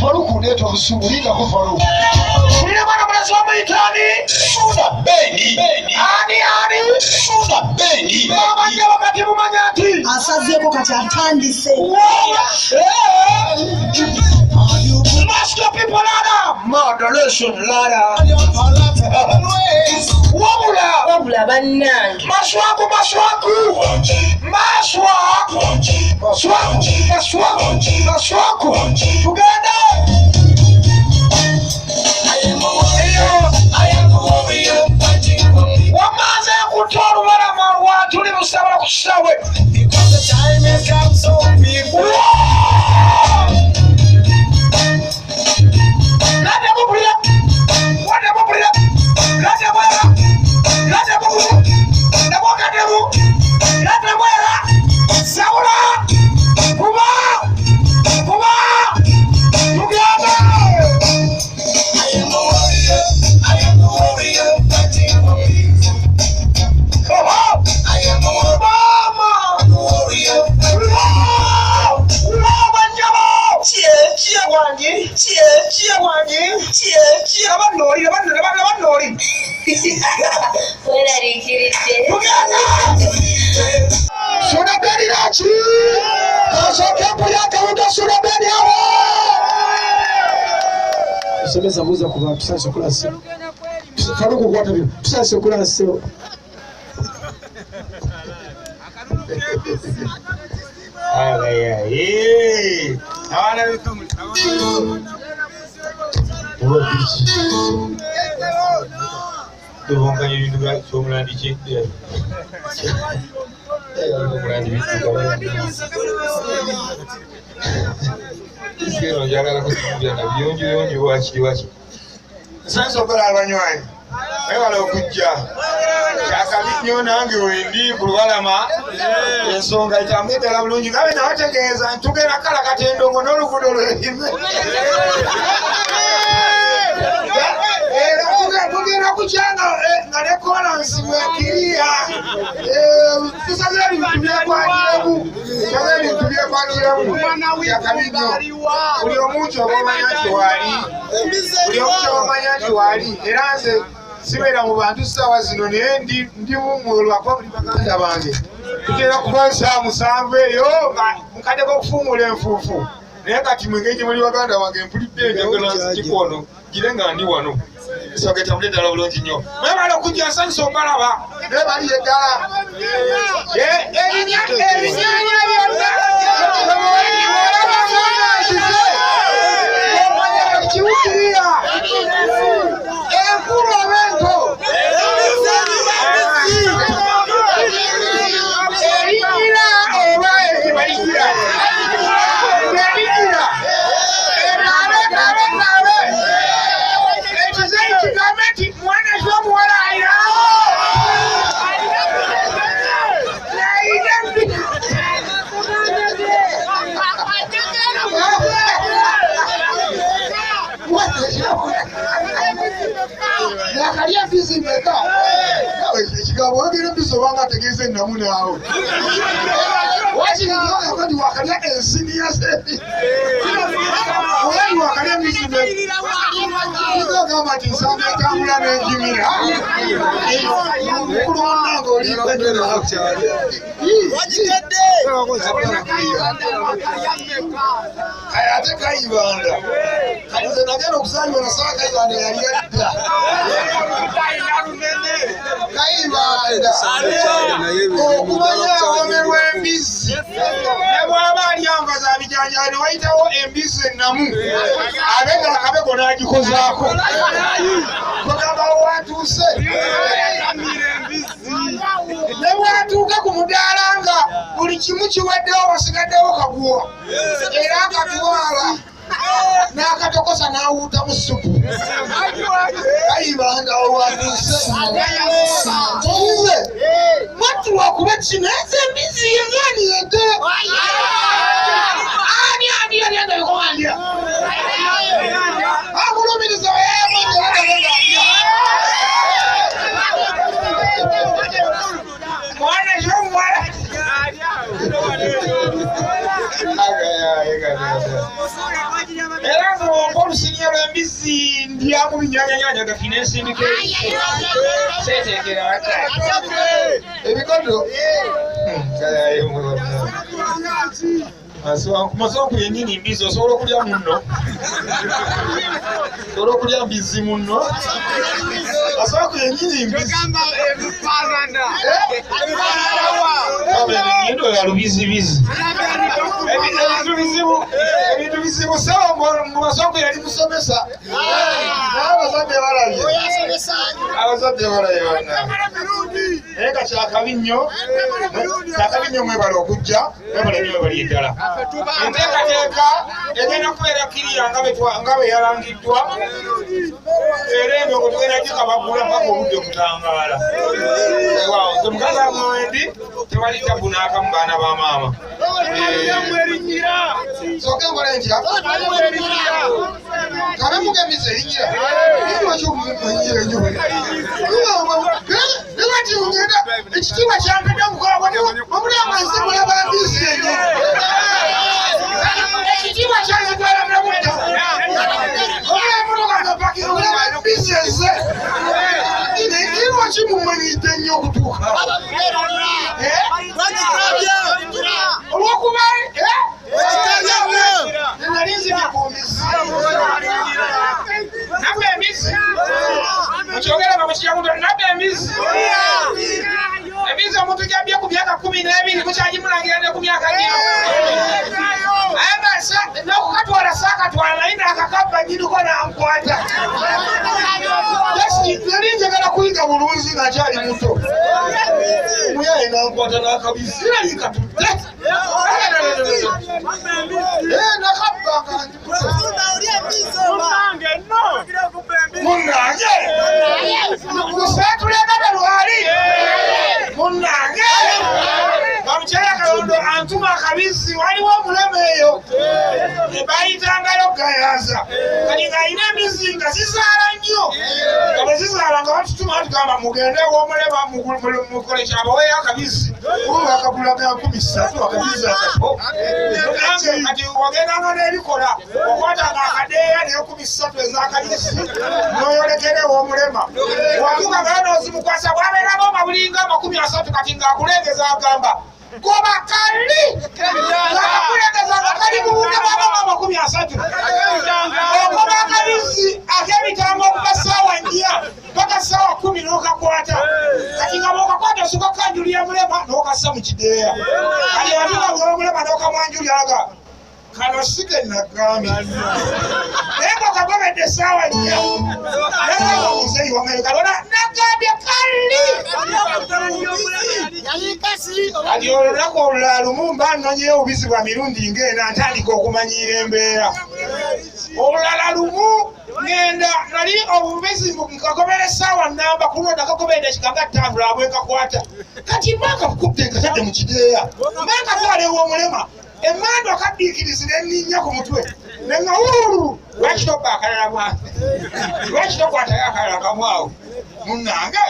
Faruku ndeto busubulira ko Faruku. Mulira bana mulazo muyitani. Suna Beni. Ani. Suna Beni. Baba ndio wakati mumanyati. Asazeko kati atandise. Master people ladder. Moderation ladder. Wabula bannange. Maswaku. Tugenda. Wamaze kutoa barama watu ni musabara kushawe. Because the time has come so people. Someza muza kuba tusashe kulasi. Faruku kwata byo. Tusashe kulasi. Abana bitu. Tubonganye ibintu bya somulandi cyete. Somulandi bitu. Kero njagala kutubya na byonjo wachi. Sasa okola abanywanyi. Ewala okujja. Kyakabinyo nange wendi kulwalama. Ensonga itamwetera bulungi ngabe nabategeeza ntugera kala katendongo n'oluguudo lw'erimu. Tugera kukyanga nga ne kolansi mwekiriya. Tusaze ebintu byekwatiremu. Kyakabinyo. Buli omuntu obamanya nti wali. Era nze sibeera mu bantu ssaawa zino naye ndi mumwolwako buli baganda bange. Tutera kuba nsaa musanvu eyo mukadde k'okufuumula enfuufu. Naye kati mwengeje muli baganda bange mpulidde enjagala nzikikono gire nga ndi wano. Nsooka etambule ddala bulungi nnyo. Mwebale okujja nsanyusa obalaba. Nebaliye ddala. Ebinyaanya byonna. Kiwukirira. Enkulu abento. Erigira oba ekibayigira. Erigira. Enabe. Ekizeyi kigambe nti mwana z'omuwala ayirawo. Nakalya mbizi meka. Ekigambo wogera embizi obanga ategeeza ennamu naawe. Wakigaa kati wakalya ensiniya ze. Olali wakalya embizi meka. Ogamba nti nsanga etambula n'enjimira. Mukulu wannange olikwendera. Wagitedde. Ate Kayibanda. Kati nze nagenda okusanyuka nasaba Kayibanda yali adda. Kayibanda. Okumanya awomerwa embizi. Ne bw'aba alyanva za bijanjaalo wayitawo embizi ennamu. Abengala Kabego n'agikozaako. Bagamba watuuse. Ne bw'atuuka ku mudaala nga buli kimu kiwaddewo wasigaddewo kaguwa. Era akatwala. N'akatokosa n'awuuta mu ssupu. Kayibanda owatuuse. Nze mwattu wakuba kino eze embizi yengaani yedde. Ani yali ndabikowandya. Akulumiriza mwana y'omuwala. era ng'olusinya lw'embizzi ndyamu binyanyanyanya gafina ensindika seetekera ebikodo masonku yennyini mbizi osobola okulya munno osobola okulya mbizzi munno masonku yennyini mbizi endo ya lubizibizi ebintu bizibu sawa mu masonku yali musomesa abazadde balabye abazadde balabye naye ka kyakabi nnyo mwebala okujja mwebala nnyo mwebali eddala enteekateeka egenda kubeera kiriya nga bwe yalangiddwa era ebyo ngo tugenda gikabagula mpaka obudde kutangaala nze mukazi amwendi tewali tabu n'akamu baana ba maama soke ngole ntya kabe mugemize erinnyira niwakyomumanyira nnyo niwati ugenda ekitiibwa kyampedde mukola omulyamansi mulaba mbizi enyo ekitiibwa kyazitwala mulamuta olamulokaapakira mulaba mbizi eze niwakimumanyidde nnyo okutuuka olwokuba nalinzi bikuumizi nabba emizi mukyogera nga mukiyamuto nabba emizi emizi omuntu gyabye ku myaka 12 mukyagimulangira ne ku myaka gino aye nokukatwala saakatwala naye naakakabba nyiruko nankwata nali njagala kuyiga bulunzi ngaakyali muto muyaye nankwata n'akabizi nali katudde nakabbanga munnange museetulengane lwali munnange bamukyala kalondo antuma akabizi waliwo omulema eyo ebayitangayo gayaza kati ng'alina emizi nga zizaala nnyo nga bwe zizaala nga batutuma tugamba mugende ew'omulema mukole kyabaweeyo akabizi akagulaga 13 akabizi akato kati wagendanga n'ebikola okwatanga akadeeya naye 13 ez'akabizi n'oyolekera ew'omulema watuka ngayo n'ozimukwasa bwabeeramo mabulinga 30 kati ng'akulengeza agamba goba kali ng'akulengeza nga kali mu bunga bwabama 30 ogoba akabizi ak'ebitambo okuva ssaawa 4 paka ssaawa 10 n'okakwata kati nga bw'okakwata osuka kanjulira mulema n'okassa mu kideeya kali watuka ng'omulema n'okamwanjuliraga kano sige nagambye naye ng'okagobedde essaawa 4 nagamba muzeeyi wange kalona nagambye kali kati olunaku olulala lumu mba nnonyeyo obubizi bwa mirundi ng'ena ntandika okumanyiira embeera olulala lumu ngenda nali obubizi nkagobera essaawa namba kuno nakagobedde ekikaga ttambula abwekakwata kati mbanka kukubbe nkatadde mu kideeya mbanka twala ew'omulema emmando akaddiikirizi nenninnya ku mutwe nenga wuulu lwaki tobba akalala mwange lwaki tokwatayo akalala kamwawo munnange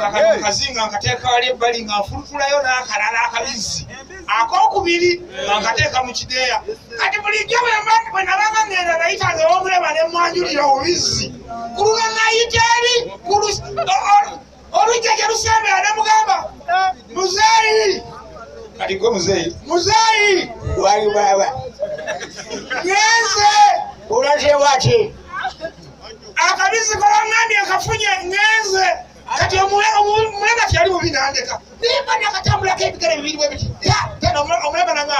akazi nga nkateeka wali ebbali nga nfulutulayo n'akalala akabizi akokubiri nga nkateeka mu kideeya kati bulijjo bwe nabanga ngenda nayitanga ew'omulema ne mwanjulira obubizi ku luno nayita eri olujja gye lusembera ne mugamba muzeeyi kati gwe muzeeyi wali baba ngenze olatewa ati akabizi kolaŋŋambye nkafunye ngenze kati omulema tyali bubi nandeka nimba nakatambulako ebigere bibiri bwe biti tena omulema nanga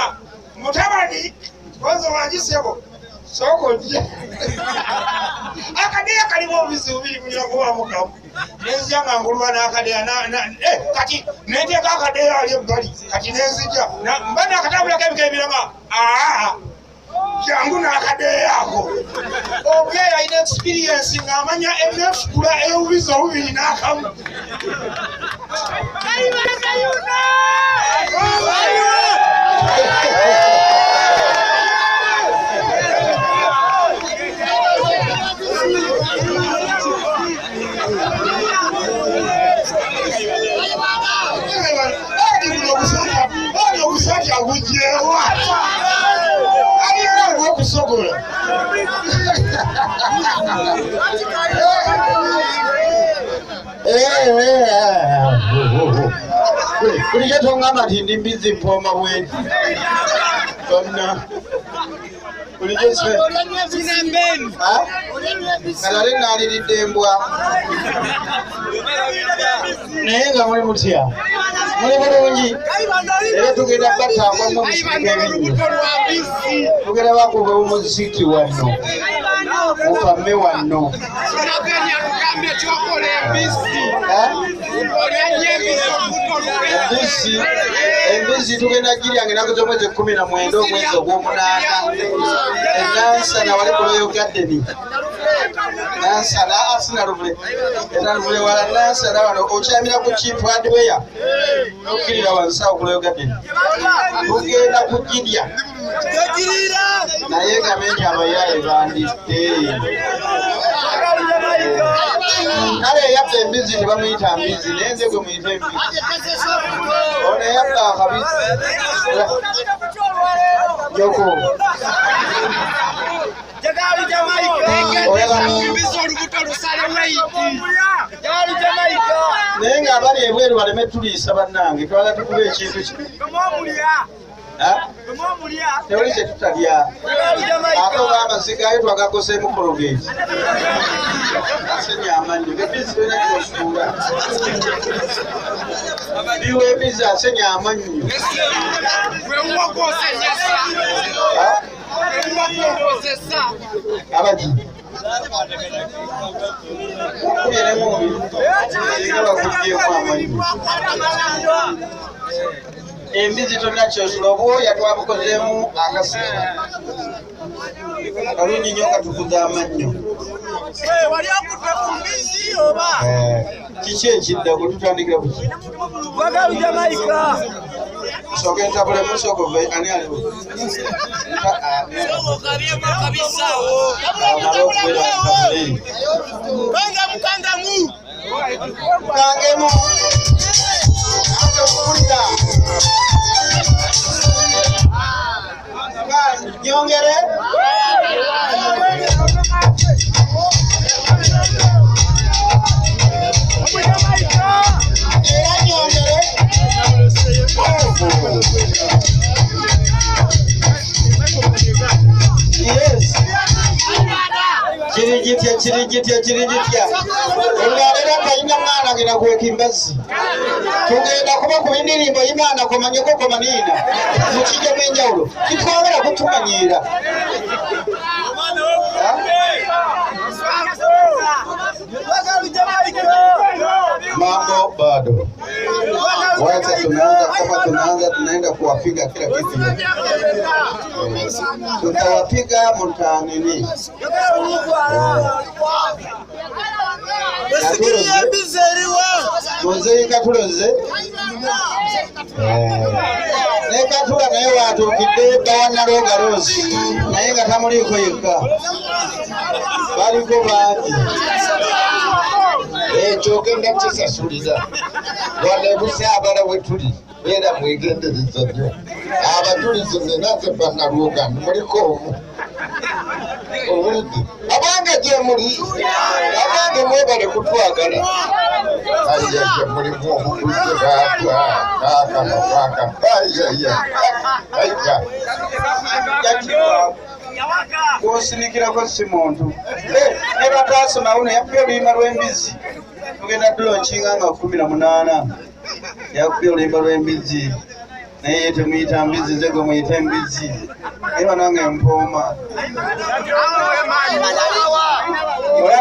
mutabani koze wanjisebo sooka ojje akadeeya kalimu obubizi bubiri kunyira kubaamu kamu nenzija nga ngulwa n'akadeeya kati nenteeka akadeeya ali ebbali kati nenzija mba nakatambulako ebigere biranga jangu n'akadeeya ako ogeeya alina experience ng'amanya emefukula ey'obubizi obubiri n'akamu obusajja bugyewa alina olw'okusa Sogola. Kuliche tongama tindi mbizi mpoma bweni. Konna. Kuliche se. Ha? Kalale nali lidembwa. Nenga muli mutya. Muli bulungi. Era tugenda batangwa mu musiki ebinyo. Tugenda bakubwa mu musiki wano. Mukame wano. Embuzi tugenda giryange ennaku z'omwezi 19 omwezi ogw'omunaana. Enansana wali kuloyogaddeni. Nansana asinaluvule. Enaluvule wala nansana wano okyamira ku chief hardware. Nokkirira wansi awo kuloyogaddeni. Tugenda kugirya. Naye nga menye abayaaye bandidde. Kale yabba embizi tebamuyita mbizi naye nze gwe muyita embizi. Ono yabba akabizi. Joko. Naye ng'abali ebweru baleme tuliisa bannange twala tukube ekintu kino. Tewali kye tutalya. Ate oba amasigayo twagakoseemu kologeti. Asenya amannyo ebizi birina kyosuula. Biwa ebizi asenya amannyo. Abaki okubiremu bakugyeemu amannyo. Embizi tonna kyosula obwoya twabukozeemu akasika. Kalungi nnyo katukuza amannyo. Kiki ekiddako tutandikira ku ki? Soka entabule musoko ani aliwo? Mukangemu. Nyongere. Yes. Kirigitya. Olwalera kayina mwana agenda kuweka embazi. Tugenda kuba ku bindirimbo Imana komanyeko komaniina. Mukijjamu enjawulo. Kitwagala kutumanyiira. Mambo bado. Wacha tunaenda kuwapiga kila kitu. Tutawapiga mtanini. Muzei katuloze. Nekatula naye watukidde bawannalonga Rosi. Naye nga tamuliiko yekka. Baliko bangi. Ekyo ogenda kisasulira. Walebusa abala wetuli. Era mwegendereza nnyo. Abatulize nnaze bannalonga muliko omu. Owulidde. Abange gye muli. Abange mwebale kutwagala. Ayaya mulimu omuguzi baaka. Ayaya. Kosinikirako si muntu. Ne bataasoma uno yakubye oluyimba lw'embizi. Tugenda tulonkinga nga 18. Yakubye oluyimba lw'embizi. Naye temuyita mbizi, nze gwe muyita embizi. Naye banange mpooma.